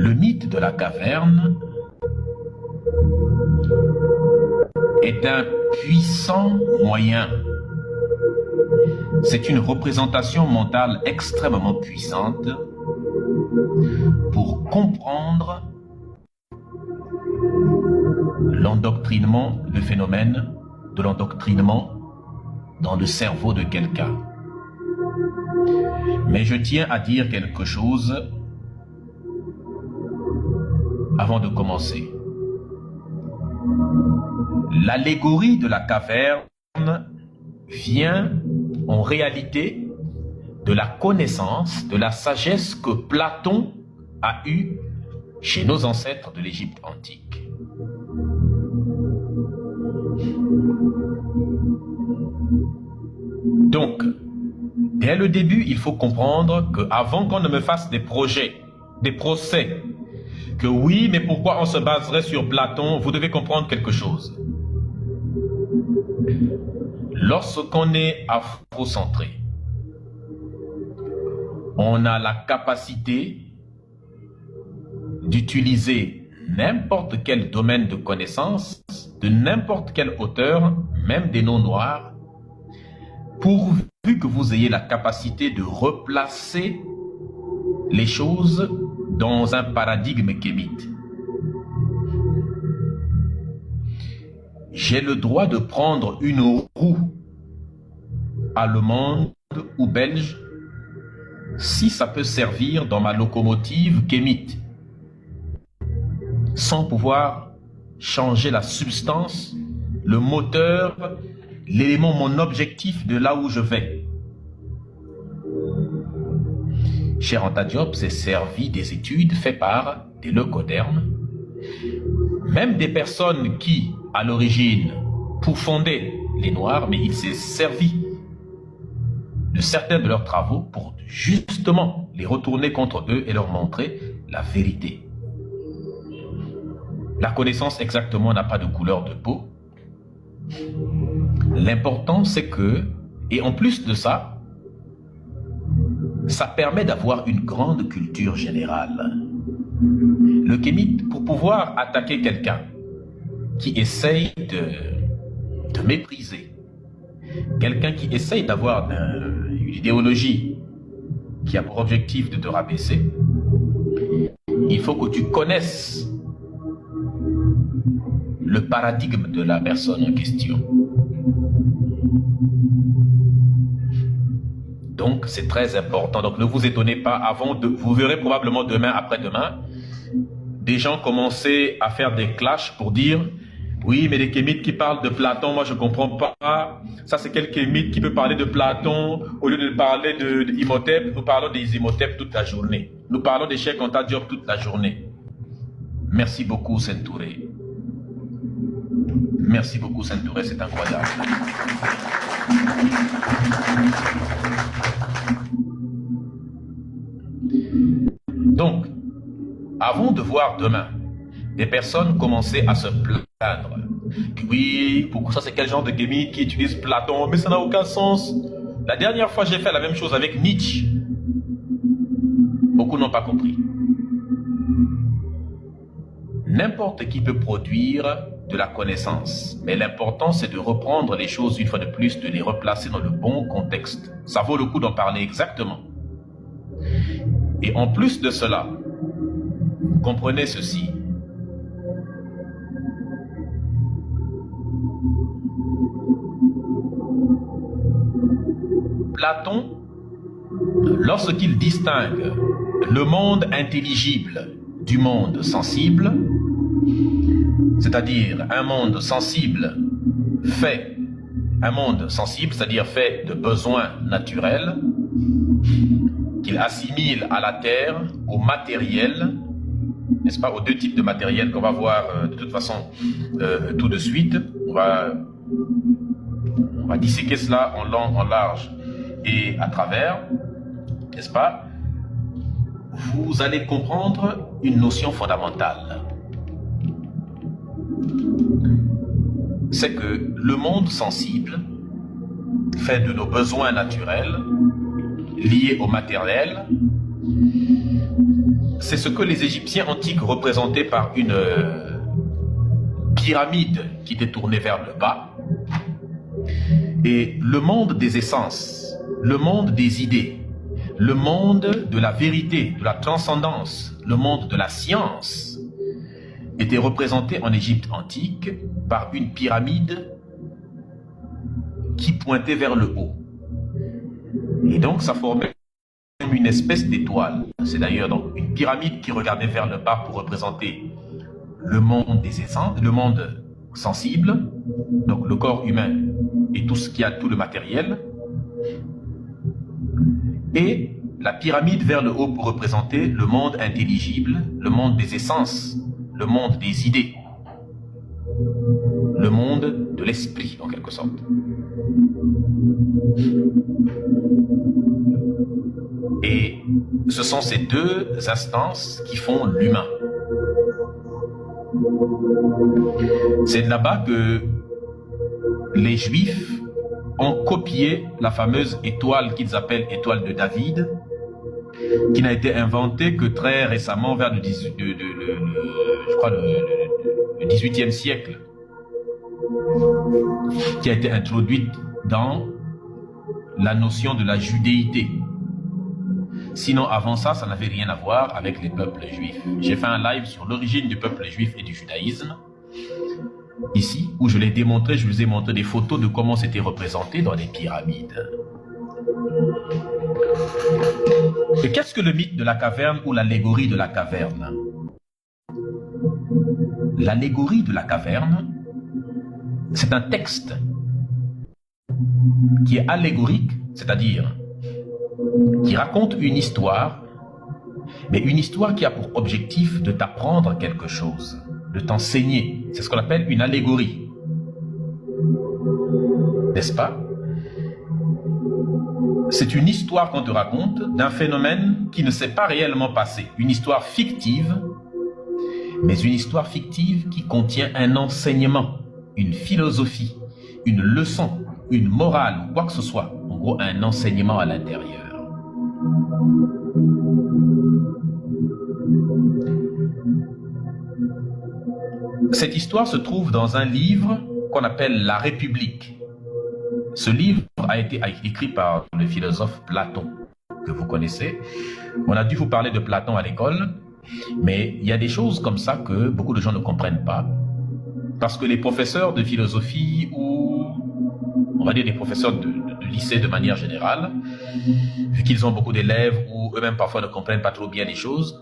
Le mythe de la caverne est un puissant moyen. C'est une représentation mentale extrêmement puissante pour comprendre l'endoctrinement, le phénomène de l'endoctrinement dans le cerveau de quelqu'un. Mais je tiens à dire quelque chose avant de commencer. L'allégorie de la caverne vient en réalité de la connaissance, de la sagesse que Platon a eue chez nos ancêtres de l'Égypte antique. Donc, dès le début, il faut comprendre qu'avant qu'on ne me fasse des projets, des procès, que oui, mais pourquoi on se baserait sur Platon, vous devez comprendre quelque chose. Lorsqu'on est afrocentré, on a la capacité d'utiliser n'importe quel domaine de connaissance, de n'importe quel auteur, même des noms noirs, pourvu que vous ayez la capacité de replacer les choses dans un paradigme kémite. J'ai le droit de prendre une roue allemande ou belge si ça peut servir dans ma locomotive kémite, sans pouvoir changer la substance, le moteur, l'élément, mon objectif de là où je vais. Cheikh Anta Diop s'est servi des études faites par des leucodermes, même des personnes qui, à l'origine, pourfondaient les Noirs, mais il s'est servi de certains de leurs travaux pour justement les retourner contre eux et leur montrer la vérité. La connaissance exactement n'a pas de couleur de peau. L'important c'est que, et en plus de ça, ça permet d'avoir une grande culture générale. Le kémite, pour pouvoir attaquer quelqu'un qui essaye de mépriser, quelqu'un qui essaye d'avoir une idéologie qui a pour objectif de te rabaisser, il faut que tu connaisses le paradigme de la personne en question. Donc c'est très important. Donc ne vous étonnez pas, vous verrez probablement demain, après-demain, des gens commencer à faire des clashs pour dire oui, mais les kémites qui parlent de Platon, moi je ne comprends pas. Ça c'est quel kémite qui peut parler de Platon au lieu de parler d'Imhotep? Nous parlons des Imhotep toute la journée. Nous parlons des Cheikh Anta Diop toute la journée. Merci beaucoup Saint-Touré. Merci beaucoup Saint-Touré, c'est incroyable. Donc, avant de voir demain des personnes commencer à se plaindre, oui, pourquoi ça c'est quel genre de kémite qui utilise Platon, mais ça n'a aucun sens. La dernière fois j'ai fait la même chose avec Nietzsche. Beaucoup n'ont pas compris. N'importe qui peut produire de la connaissance, mais l'important c'est de reprendre les choses une fois de plus, de les replacer dans le bon contexte. Ça vaut le coup d'en parler exactement. Et en plus de cela, comprenez ceci. Platon, lorsqu'il distingue le monde intelligible du monde sensible, c'est-à-dire un monde sensible fait de besoins naturels, qu'il assimile à la terre, au matériel, n'est-ce pas, aux deux types de matériel qu'on va voir de toute façon tout de suite. On va disséquer cela en long, en large et à travers, n'est-ce pas? Vous allez comprendre une notion fondamentale. C'est que le monde sensible, fait de nos besoins naturels, liés au matériel, c'est ce que les Égyptiens antiques représentaient par une pyramide qui était tournée vers le bas. Et le monde des essences, le monde des idées, le monde de la vérité, de la transcendance, le monde de la science était représenté en Égypte antique par une pyramide qui pointait vers le haut. Et donc ça formait une espèce d'étoile. C'est d'ailleurs donc une pyramide qui regardait vers le bas pour représenter le monde des essences, le monde sensible, donc le corps humain et tout ce qui a tout le matériel, et la pyramide vers le haut pour représenter le monde intelligible, le monde des essences, le monde des idées, le monde de l'esprit en quelque sorte. Et ce sont ces deux instances qui font l'humain. C'est de là-bas que les Juifs ont copié la fameuse étoile qu'ils appellent étoile de David, qui n'a été inventée que très récemment, vers le 18e siècle, qui a été introduite dans la notion de la judéité. Sinon, avant ça, ça n'avait rien à voir avec les peuples juifs. J'ai fait un live sur l'origine du peuple juif et du judaïsme, ici, où je l'ai démontré, je vous ai montré des photos de comment c'était représenté dans les pyramides. Et qu'est-ce que le mythe de la caverne ou l'allégorie de la caverne? L'allégorie de la caverne, c'est un texte qui est allégorique, c'est-à-dire qui raconte une histoire, mais une histoire qui a pour objectif de t'apprendre quelque chose, de t'enseigner. C'est ce qu'on appelle une allégorie. N'est-ce pas? C'est une histoire qu'on te raconte d'un phénomène qui ne s'est pas réellement passé. Une histoire fictive, mais une histoire fictive qui contient un enseignement, une philosophie, une leçon, une morale ou quoi que ce soit. En gros, un enseignement à l'intérieur. Cette histoire se trouve dans un livre qu'on appelle La République. Ce livre a été écrit par le philosophe Platon, que vous connaissez. On a dû vous parler de Platon à l'école, mais il y a des choses comme ça que beaucoup de gens ne comprennent pas. Parce que les professeurs de philosophie ou, on va dire, des professeurs de lycée de manière générale, vu qu'ils ont beaucoup d'élèves ou eux-mêmes parfois ne comprennent pas trop bien les choses,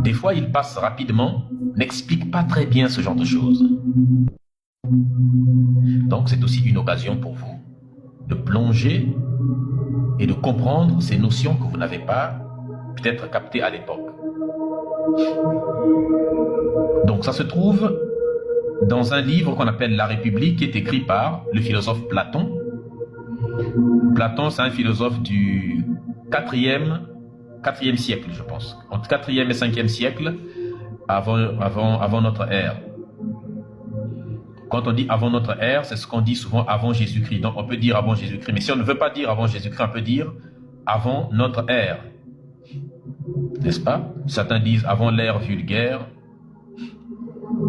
des fois ils passent rapidement, n'expliquent pas très bien ce genre de choses. Donc c'est aussi une occasion pour vous de plonger et de comprendre ces notions que vous n'avez pas peut-être captées à l'époque. Donc ça se trouve dans un livre qu'on appelle La République, qui est écrit par le philosophe Platon. Platon, c'est un philosophe du 4e siècle, je pense. Entre 4e et 5e siècle avant notre ère. Quand on dit avant notre ère, c'est ce qu'on dit souvent avant Jésus-Christ. Donc on peut dire avant Jésus-Christ. Mais si on ne veut pas dire avant Jésus-Christ, on peut dire avant notre ère. N'est-ce pas? Certains disent avant l'ère vulgaire.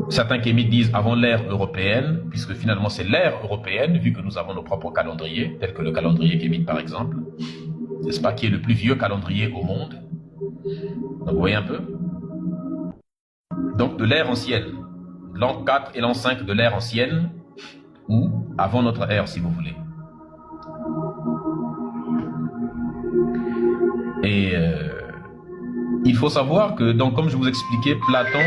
Certains kémites disent avant l'ère européenne, puisque finalement c'est l'ère européenne, vu que nous avons nos propres calendriers, tels que le calendrier kémite par exemple, n'est-ce pas, qui est le plus vieux calendrier au monde. Donc vous voyez un peu? Donc de l'ère ancienne, l'an 4 et l'an 5 de l'ère ancienne, ou avant notre ère si vous voulez. Et il faut savoir que, donc, comme je vous expliquais, Platon...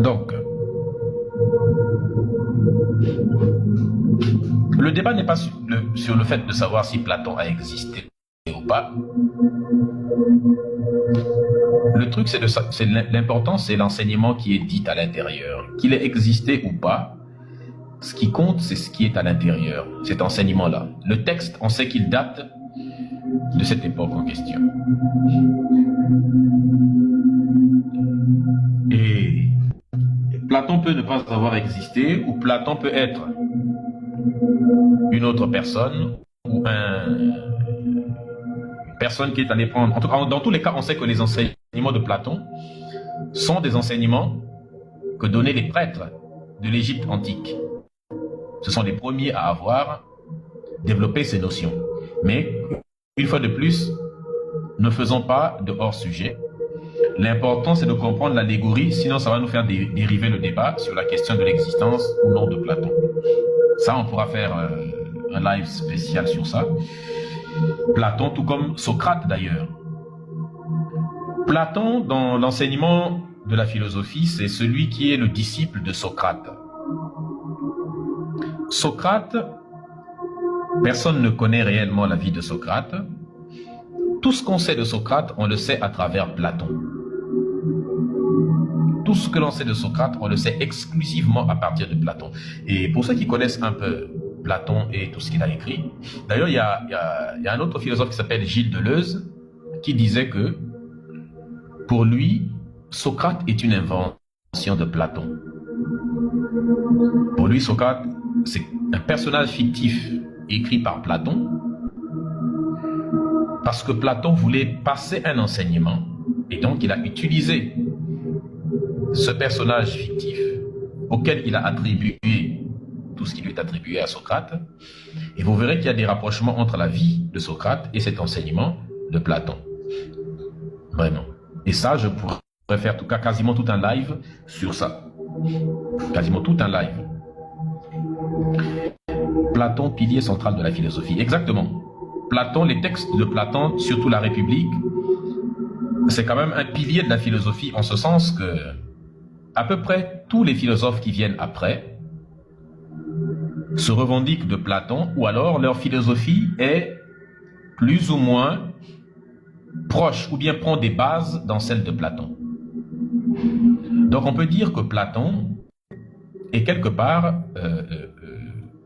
Donc, le débat n'est pas sur le fait de savoir si Platon a existé ou pas. Le truc, c'est l'important, c'est l'enseignement qui est dit à l'intérieur. Qu'il ait existé ou pas, ce qui compte, c'est ce qui est à l'intérieur, cet enseignement-là. Le texte, on sait qu'il date de cette époque en question. Et Platon peut ne pas avoir existé, ou Platon peut être une autre personne, ou une personne qui est allée prendre... En tout cas, dans tous les cas, on sait que les enseignements de Platon sont des enseignements que donnaient les prêtres de l'Égypte antique. Ce sont les premiers à avoir développé ces notions. Mais, une fois de plus, ne faisons pas de hors-sujet. L'important, c'est de comprendre l'allégorie, sinon ça va nous faire dériver le débat sur la question de l'existence ou non de Platon. Ça, on pourra faire un live spécial sur ça. Platon, tout comme Socrate d'ailleurs. Platon, dans l'enseignement de la philosophie, c'est celui qui est le disciple de Socrate. Socrate, personne ne connaît réellement la vie de Socrate. Tout ce qu'on sait de Socrate, on le sait à travers Platon. Tout ce que l'on sait de Socrate, on le sait exclusivement à partir de Platon. Et pour ceux qui connaissent un peu Platon et tout ce qu'il a écrit, d'ailleurs, il y a un autre philosophe qui s'appelle Gilles Deleuze, qui disait que, pour lui, Socrate est une invention de Platon. Pour lui, Socrate, c'est un personnage fictif écrit par Platon, parce que Platon voulait passer un enseignement, et donc il a utilisé ce personnage fictif auquel il a attribué tout ce qui lui est attribué à Socrate, et vous verrez qu'il y a des rapprochements entre la vie de Socrate et cet enseignement de Platon. Vraiment. Et ça, je pourrais faire en tout cas quasiment tout un live sur ça. Quasiment tout un live. Platon, pilier central de la philosophie. Exactement. Platon, les textes de Platon, surtout la République, c'est quand même un pilier de la philosophie en ce sens que à peu près tous les philosophes qui viennent après se revendiquent de Platon, ou alors leur philosophie est plus ou moins proche ou bien prend des bases dans celle de Platon. Donc on peut dire que Platon est quelque part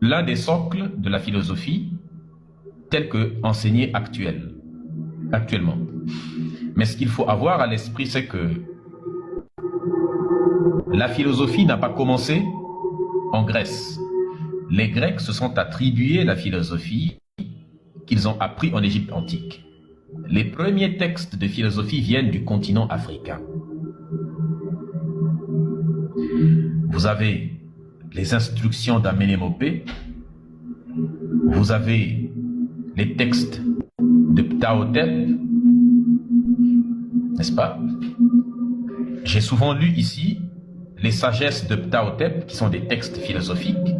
l'un des socles de la philosophie telle que enseignée actuellement. Mais ce qu'il faut avoir à l'esprit, c'est que la philosophie n'a pas commencé en Grèce. Les Grecs se sont attribués la philosophie qu'ils ont appris en Égypte antique. Les premiers textes de philosophie viennent du continent africain. Vous avez les instructions d'Amenémopé, vous avez les textes de Ptahhotep, n'est-ce pas? J'ai souvent lu ici les sagesses de Ptahhotep, qui sont des textes philosophiques,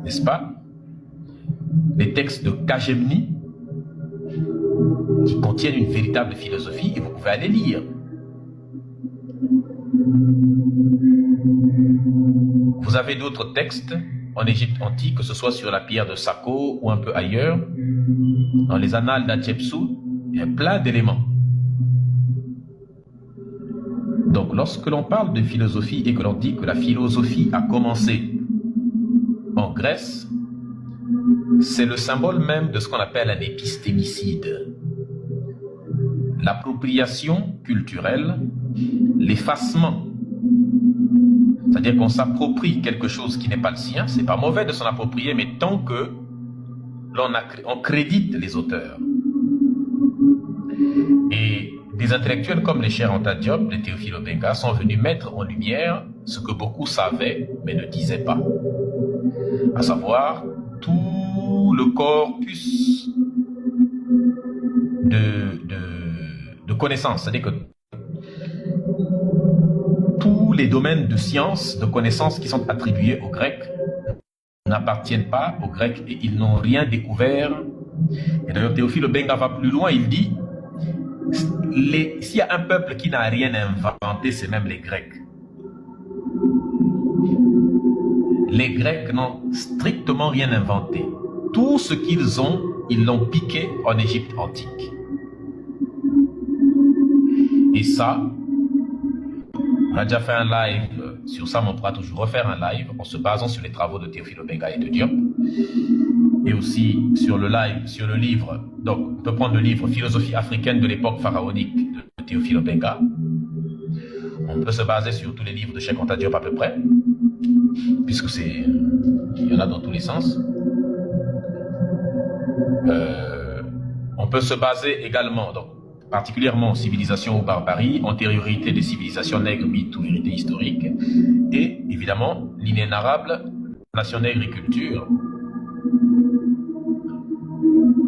n'est-ce pas? Les textes de Khâjemni, qui contiennent une véritable philosophie, et vous pouvez aller lire. Vous avez d'autres textes en Égypte antique, que ce soit sur la pierre de Sako ou un peu ailleurs, dans les annales d'Hatchepsout, il y a plein d'éléments. Donc lorsque l'on parle de philosophie et que l'on dit que la philosophie a commencé en Grèce, c'est le symbole même de ce qu'on appelle un épistémicide. L'appropriation culturelle, l'effacement. C'est-à-dire qu'on s'approprie quelque chose qui n'est pas le sien. C'est pas mauvais de s'en approprier, mais tant que on crédite les auteurs. Et des intellectuels comme les Cheikh Anta Diop, les Théophile Obenga, sont venus mettre en lumière ce que beaucoup savaient, mais ne disaient pas. À savoir, tout le corpus de connaissances. C'est-à-dire que tous les domaines de sciences, de connaissances qui sont attribués aux Grecs n'appartiennent pas aux Grecs et ils n'ont rien découvert. Et d'ailleurs, Théophile Obenga va plus loin, il dit s'il y a un peuple qui n'a rien inventé, c'est même les Grecs. Les Grecs n'ont strictement rien inventé. Tout ce qu'ils ont, ils l'ont piqué en Égypte antique. Et ça, on a déjà fait un live sur ça, mais on pourra toujours refaire un live en se basant sur les travaux de Théophile Obenga et de Diop. et aussi sur le live, sur le livre. Donc, on peut prendre le livre Philosophie africaine de l'époque pharaonique de Théophile Obenga. On peut se baser sur tous les livres de Cheikh Anta Diop à peu près, puisque il y en a dans tous les sens. On peut se baser également, donc, particulièrement civilisation ou barbarie, antériorité des civilisations nègres, mythes ou vérité historique, et évidemment l'inénarrable nation nègre et culture.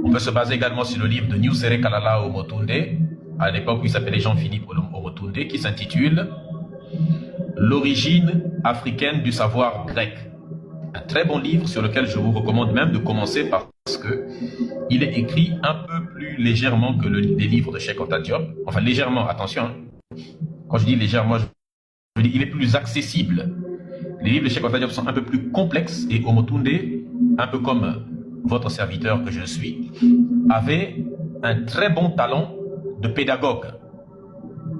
On peut se baser également sur le livre de Nusere Kalala Omotunde, à l'époque où il s'appelait Jean-Philippe Omotunde, qui s'intitule L'origine africaine du savoir grec. Un très bon livre sur lequel je vous recommande même de commencer parce que il est écrit un peu plus légèrement que les livres de Cheikh Anta Diop. Enfin, légèrement, attention. Hein. Quand je dis légèrement, je dis il est plus accessible. Les livres de Cheikh Anta Diop sont un peu plus complexes et Omotunde, un peu comme votre serviteur que je suis, avait un très bon talent de pédagogue.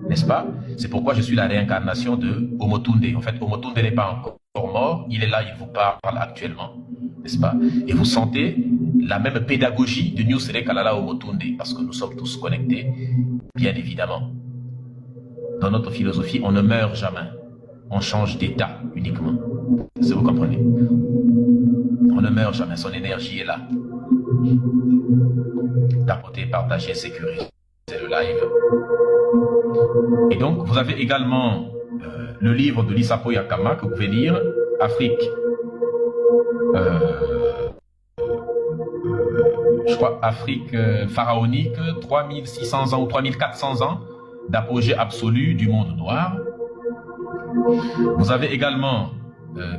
N'est-ce pas? C'est pourquoi je suis la réincarnation de Omotunde. En fait, Omotunde n'est pas encore mort, il est là, il vous parle actuellement. N'est-ce pas? Et vous sentez la même pédagogie de Nusere Kalala Omotunde, parce que nous sommes tous connectés, bien évidemment. Dans notre philosophie, on ne meurt jamais. On change d'état uniquement. Si vous comprenez? On ne meurt jamais, son énergie est là. Tapoter, partager, sécuriser le live. Et donc, vous avez également le livre de Lissapo Yakama que vous pouvez lire, Afrique. Je crois Afrique pharaonique, 3600 ans ou 3400 ans d'apogée absolue du monde noir. Vous avez également,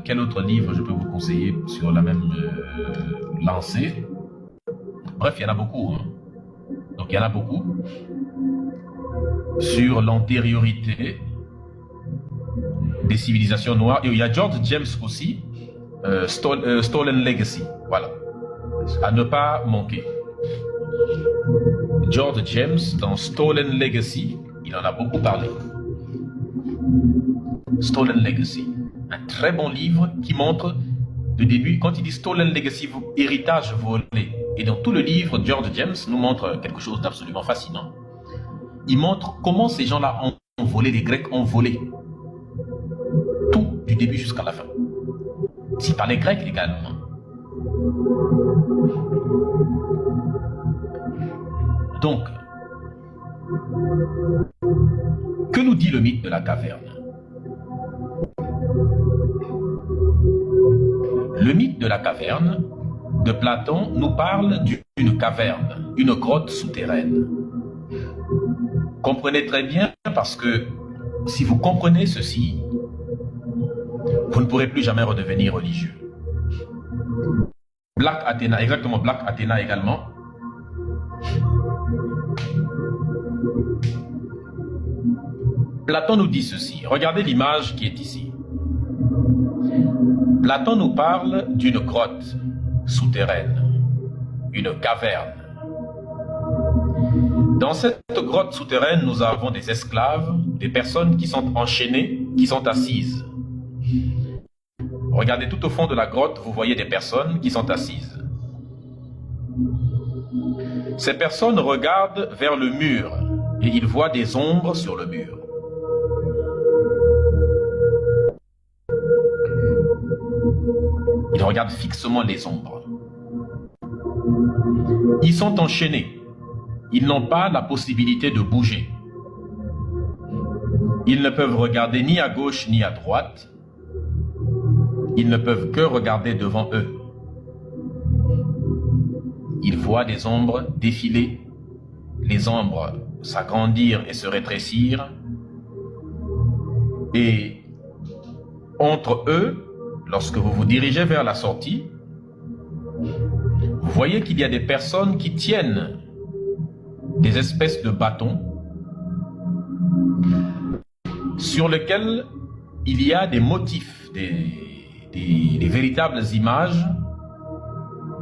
quel autre livre je peux vous conseiller sur la même lancée? Bref, il y en a beaucoup. Hein. Donc, il y en a beaucoup sur l'antériorité des civilisations noires. Et il y a George James aussi, Stolen Legacy. Voilà. À ne pas manquer. George James, dans Stolen Legacy, il en a beaucoup parlé. Stolen Legacy. Un très bon livre qui montre le début, quand il dit Stolen Legacy, héritage volé. Et dans tout le livre, George James nous montre quelque chose d'absolument fascinant. Il montre comment ces gens-là ont volé, les Grecs ont volé. Tout, du début jusqu'à la fin. Si par les Grecs également. Donc, que nous dit le mythe de la caverne? Le mythe de la caverne de Platon nous parle d'une caverne, une grotte souterraine. Comprenez très bien, parce que si vous comprenez ceci, vous ne pourrez plus jamais redevenir religieux. Black Athéna, exactement, Black Athéna également. Platon nous dit ceci, regardez l'image qui est ici. Platon nous parle d'une grotte souterraine, une caverne. Dans cette grotte souterraine, nous avons des esclaves, des personnes qui sont enchaînées, qui sont assises. Regardez tout au fond de la grotte, vous voyez des personnes qui sont assises. Ces personnes regardent vers le mur et ils voient des ombres sur le mur. Ils regardent fixement les ombres. Ils sont enchaînés. Ils n'ont pas la possibilité de bouger. Ils ne peuvent regarder ni à gauche ni à droite. Ils ne peuvent que regarder devant eux. Ils voient des ombres défiler, les ombres s'agrandir et se rétrécir. Et entre eux, lorsque vous vous dirigez vers la sortie, vous voyez qu'il y a des personnes qui tiennent des espèces de bâtons sur lesquels il y a des motifs, des véritables images,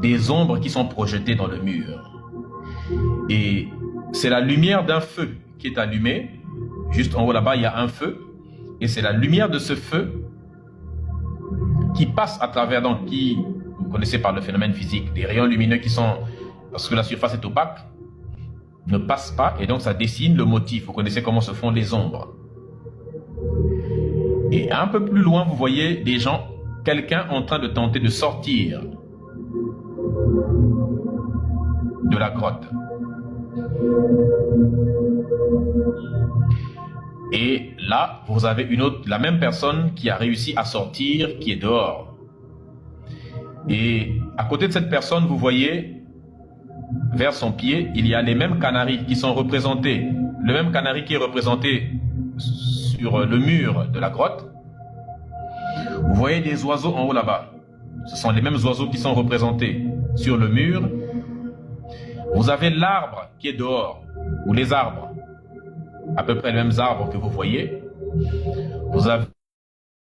des ombres qui sont projetées dans le mur. Et c'est la lumière d'un feu qui est allumé. Juste en haut là-bas, il y a un feu. Et c'est la lumière de ce feu qui passe à travers, donc qui vous connaissez par le phénomène physique, des rayons lumineux qui sont, parce que la surface est opaque, ne passent pas et donc ça dessine le motif. Vous connaissez comment se font les ombres. Et un peu plus loin, vous voyez des gens, quelqu'un en train de tenter de sortir de la grotte. Et là, vous avez une autre, la même personne qui a réussi à sortir, qui est dehors. Et à côté de cette personne, vous voyez, vers son pied, il y a les mêmes canaris qui sont représentés. Le même canari qui est représenté sur le mur de la grotte. Vous voyez des oiseaux en haut là-bas. Ce sont les mêmes oiseaux qui sont représentés sur le mur. Vous avez l'arbre qui est dehors, ou les arbres, à peu près les mêmes arbres que vous voyez. Vous avez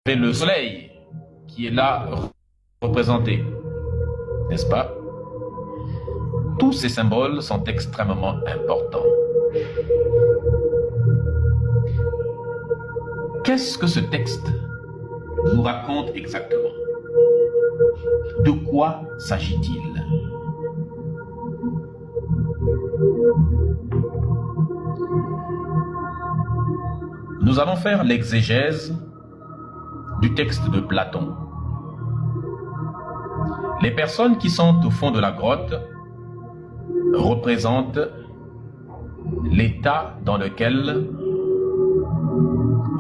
le soleil qui est là représenté, n'est-ce pas? Tous ces symboles sont extrêmement importants. Qu'est-ce que ce texte nous raconte exactement? De quoi s'agit-il? Nous allons faire l'exégèse du texte de Platon. Les personnes qui sont au fond de la grotte représentent l'état dans lequel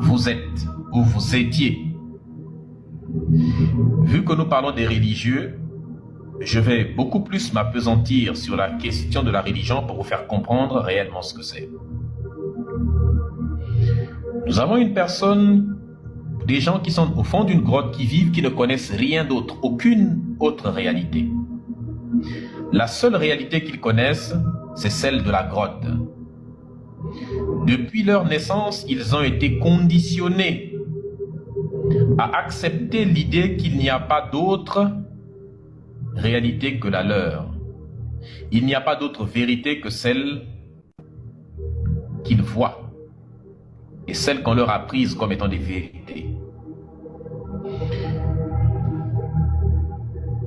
vous êtes ou vous étiez. Vu que nous parlons des religieux, je vais beaucoup plus m'appesantir sur la question de la religion pour vous faire comprendre réellement ce que c'est. Nous avons une personne, des gens qui sont au fond d'une grotte, qui vivent, qui ne connaissent rien d'autre, aucune autre réalité. La seule réalité qu'ils connaissent, c'est celle de la grotte. Depuis leur naissance, ils ont été conditionnés à accepter l'idée qu'il n'y a pas d'autre réalité que la leur. Il n'y a pas d'autre vérité que celle qu'ils voient et celle qu'on leur a prise comme étant des vérités.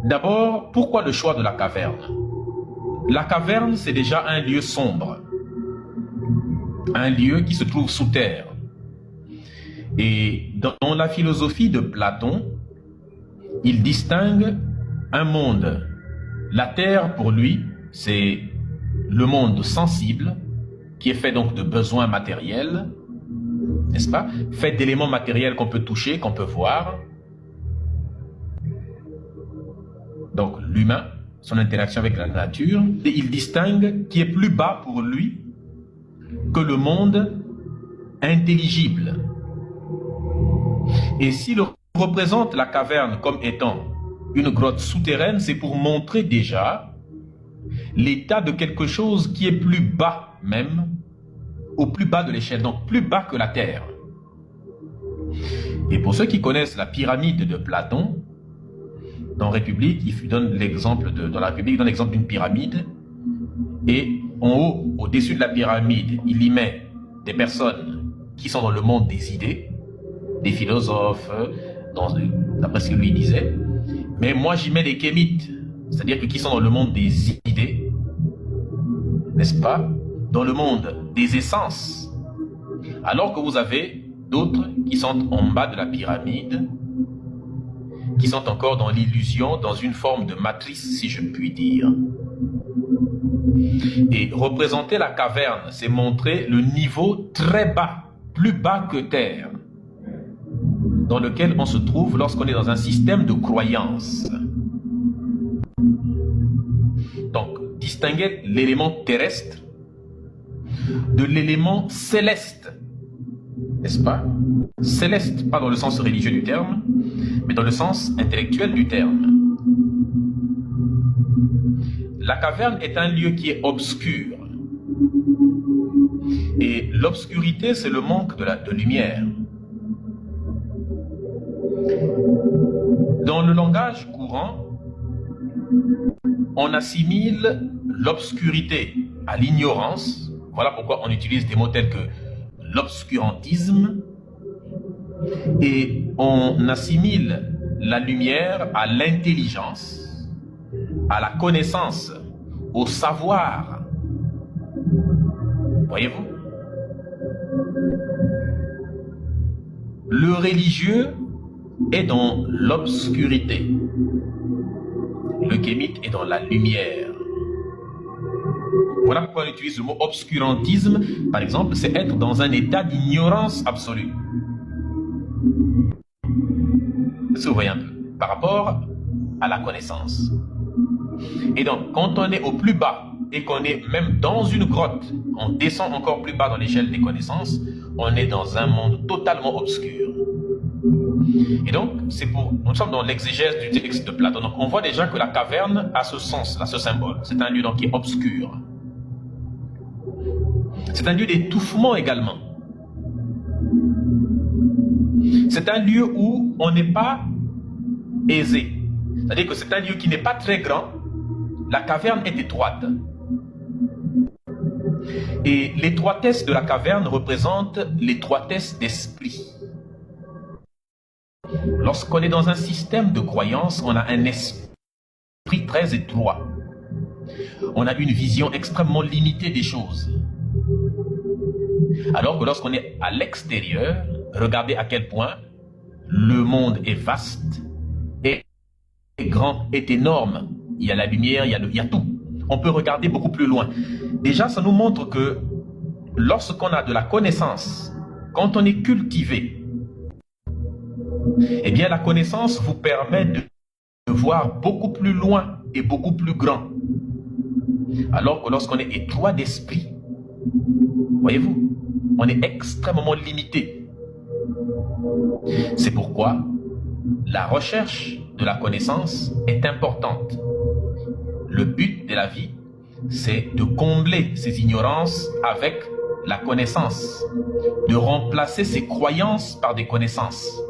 D'abord, pourquoi le choix de la caverne? La caverne, c'est déjà un lieu sombre, un lieu qui se trouve sous terre. Et dans la philosophie de Platon, il distingue un monde. La terre, pour lui, c'est le monde sensible, qui est fait donc de besoins matériels, n'est-ce pas? Fait d'éléments matériels qu'on peut toucher, qu'on peut voir. Donc l'humain, son interaction avec la nature, et il distingue qui est plus bas pour lui que le monde intelligible. Et s'il représente la caverne comme étant une grotte souterraine, c'est pour montrer déjà l'état de quelque chose qui est plus bas même, au plus bas de l'échelle, donc plus bas que la terre. Et pour ceux qui connaissent la pyramide de Platon, dans République, il donne l'exemple dans la République, il donne l'exemple d'une pyramide, et en haut, au-dessus de la pyramide, il y met des personnes qui sont dans le monde des idées, des philosophes, d'après ce que lui disait. Mais moi, j'y mets les kémites, c'est-à-dire qui sont dans le monde des idées, n'est-ce pas? Dans le monde des essences. Alors que vous avez d'autres qui sont en bas de la pyramide, qui sont encore dans l'illusion, dans une forme de matrice, si je puis dire. Et représenter la caverne, c'est montrer le niveau très bas, plus bas que terre, dans lequel on se trouve lorsqu'on est dans un système de croyance. Donc, distinguer l'élément terrestre de l'élément céleste, n'est-ce pas? Céleste, pas dans le sens religieux du terme, mais dans le sens intellectuel du terme. La caverne est un lieu qui est obscur. Et l'obscurité, c'est le manque de lumière. Dans le langage courant, on assimile l'obscurité à l'ignorance. Voilà pourquoi on utilise des mots tels que l'obscurantisme, et on assimile la lumière à l'intelligence. à la connaissance, au savoir. Voyez-vous? Le religieux est dans l'obscurité. Le kémite est dans la lumière. Voilà pourquoi on utilise le mot obscurantisme, par exemple, c'est être dans un état d'ignorance absolue. Est-ce que vous voyez un peu? Par rapport à la connaissance. Et donc, quand on est au plus bas et qu'on est même dans une grotte, on descend encore plus bas dans l'échelle des connaissances, on est dans un monde totalement obscur. Et donc, nous sommes dans l'exégèse du texte de Platon. Donc, on voit déjà que la caverne a ce sens-là, ce symbole. C'est un lieu donc, qui est obscur. C'est un lieu d'étouffement également. C'est un lieu où on n'est pas aisé. C'est-à-dire que c'est un lieu qui n'est pas très grand. La caverne est étroite. Et l'étroitesse de la caverne représente l'étroitesse d'esprit. Lorsqu'on est dans un système de croyance, on a un esprit très étroit. On a une vision extrêmement limitée des choses. Alors que lorsqu'on est à l'extérieur, regardez à quel point le monde est vaste, est grand, est énorme. Il y a la lumière, il y a tout. On peut regarder beaucoup plus loin. Déjà, ça nous montre que lorsqu'on a de la connaissance, quand on est cultivé, eh bien la connaissance vous permet de voir beaucoup plus loin et beaucoup plus grand. Alors que lorsqu'on est étroit d'esprit, voyez-vous, on est extrêmement limité. C'est pourquoi la recherche de la connaissance est importante. Le but de la vie, c'est de combler ces ignorances avec la connaissance, de remplacer ces croyances par des connaissances.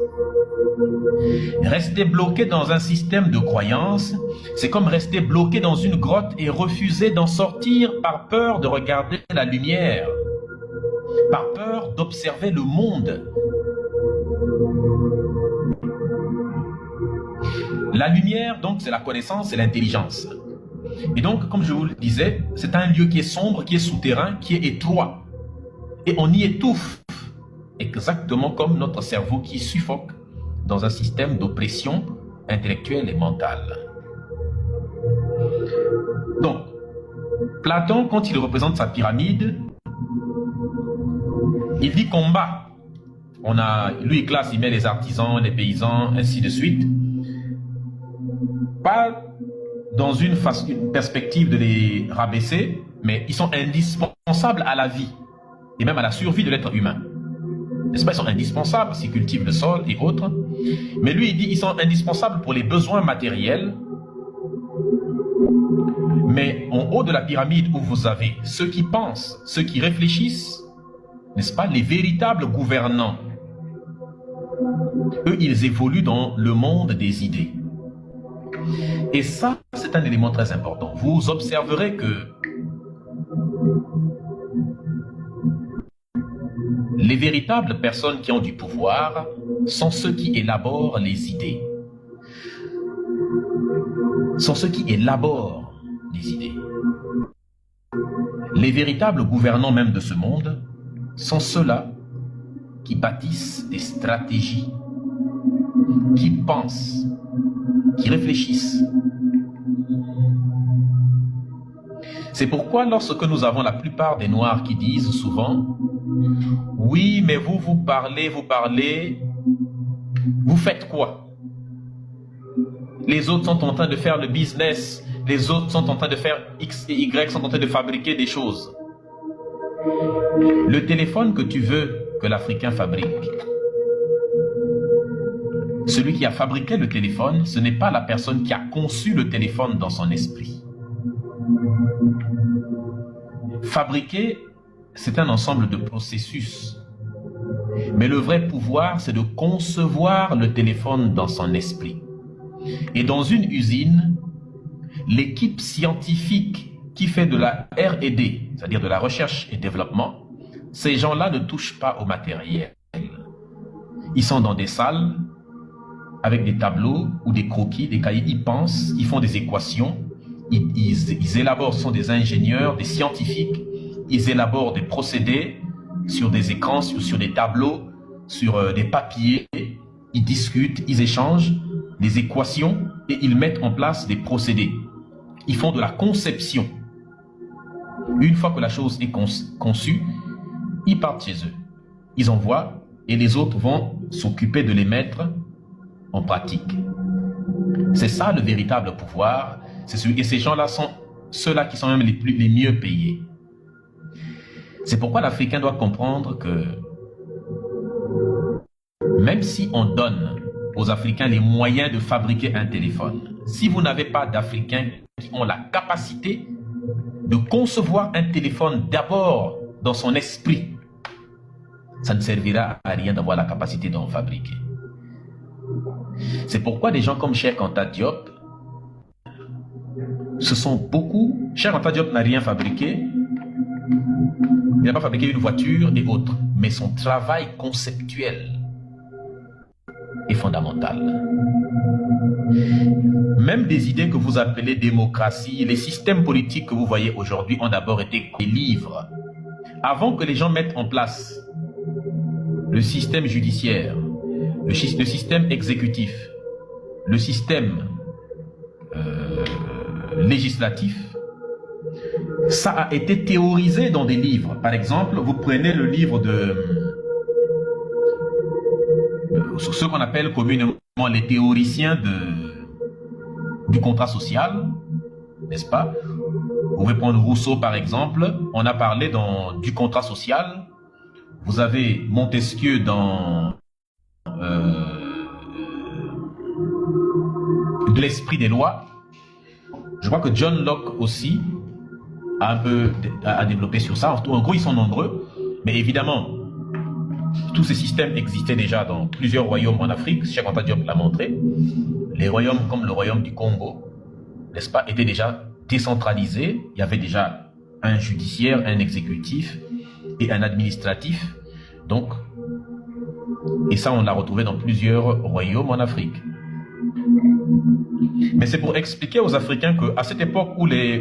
Rester bloqué dans un système de croyances, c'est comme rester bloqué dans une grotte et refuser d'en sortir par peur de regarder la lumière, par peur d'observer le monde. La lumière, donc, c'est la connaissance et l'intelligence. Et donc, comme je vous le disais, c'est un lieu qui est sombre, qui est souterrain, qui est étroit. Et on y étouffe, exactement comme notre cerveau qui suffoque dans un système d'oppression intellectuelle et mentale. Donc, Platon, quand il représente sa pyramide, il dit combat. Lui, il classe, il met les artisans, les paysans, ainsi de suite. Pas dans une perspective de les rabaisser, mais ils sont indispensables à la vie et même à la survie de l'être humain. N'est-ce pas? Ils sont indispensables s'ils cultivent le sol et autres. Mais lui, il dit qu'ils sont indispensables pour les besoins matériels. Mais en haut de la pyramide où vous avez ceux qui pensent, ceux qui réfléchissent, n'est-ce pas, les véritables gouvernants. Eux, ils évoluent dans le monde des idées. Et ça, c'est un élément très important. Vous observerez que les véritables personnes qui ont du pouvoir sont ceux qui élaborent les idées. Sont ceux qui élaborent les idées. Les véritables gouvernants même de ce monde sont ceux-là qui bâtissent des stratégies, qui pensent, qui réfléchissent. C'est pourquoi lorsque nous avons la plupart des Noirs qui disent souvent « Oui, mais vous parlez, vous faites quoi? Les autres sont en train de faire le business, les autres sont en train de faire X et Y, sont en train de fabriquer des choses. Le téléphone que tu veux que l'Africain fabrique, celui qui a fabriqué le téléphone, ce n'est pas la personne qui a conçu le téléphone dans son esprit. Fabriquer, c'est un ensemble de processus. Mais le vrai pouvoir, c'est de concevoir le téléphone dans son esprit. Et dans une usine, l'équipe scientifique qui fait de la R&D, c'est-à-dire de la recherche et développement, ces gens-là ne touchent pas au matériel. Ils sont dans des salles avec des tableaux ou des croquis, des cahiers, ils pensent, ils font des équations ils élaborent, ce sont des ingénieurs, des scientifiques, ils élaborent des procédés sur des écrans, sur des tableaux, sur des papiers, ils discutent, ils échangent des équations et ils mettent en place des procédés. Ils font de la conception. Une fois que la chose est conçue, ils partent chez eux. Ils envoient et les autres vont s'occuper de les mettre en pratique. C'est ça le véritable pouvoir. Et ces gens-là sont ceux-là qui sont même les mieux payés. C'est pourquoi l'Africain doit comprendre que même si on donne aux Africains les moyens de fabriquer un téléphone, si vous n'avez pas d'Africains qui ont la capacité de concevoir un téléphone d'abord dans son esprit, ça ne servira à rien d'avoir la capacité d'en fabriquer. C'est pourquoi des gens comme Cheikh Anta Diop, ce sont beaucoup. Cheikh Anta Diop n'a rien fabriqué. Il n'a pas fabriqué une voiture et autres. Mais son travail conceptuel est fondamental. Même des idées que vous appelez démocratie, les systèmes politiques que vous voyez aujourd'hui ont d'abord été des livres. Avant que les gens mettent en place le système judiciaire, le système exécutif, le système législatif, ça a été théorisé dans des livres. Par exemple, vous prenez le livre de ce qu'on appelle communément les théoriciens du contrat social, n'est-ce pas? Vous pouvez prendre Rousseau par exemple, on a parlé du contrat social. Vous avez Montesquieu dans de l'esprit des lois. Je crois que John Locke aussi a un peu développé sur ça. En gros, ils sont nombreux, mais évidemment, tous ces systèmes existaient déjà dans plusieurs royaumes en Afrique. Cheikh Anta Diop l'a montré. Les royaumes comme le royaume du Congo, n'est-ce pas, étaient déjà décentralisés. Il y avait déjà un judiciaire, un exécutif et un administratif. Donc, et ça, on l'a retrouvé dans plusieurs royaumes en Afrique. Mais c'est pour expliquer aux Africains qu'à cette époque où les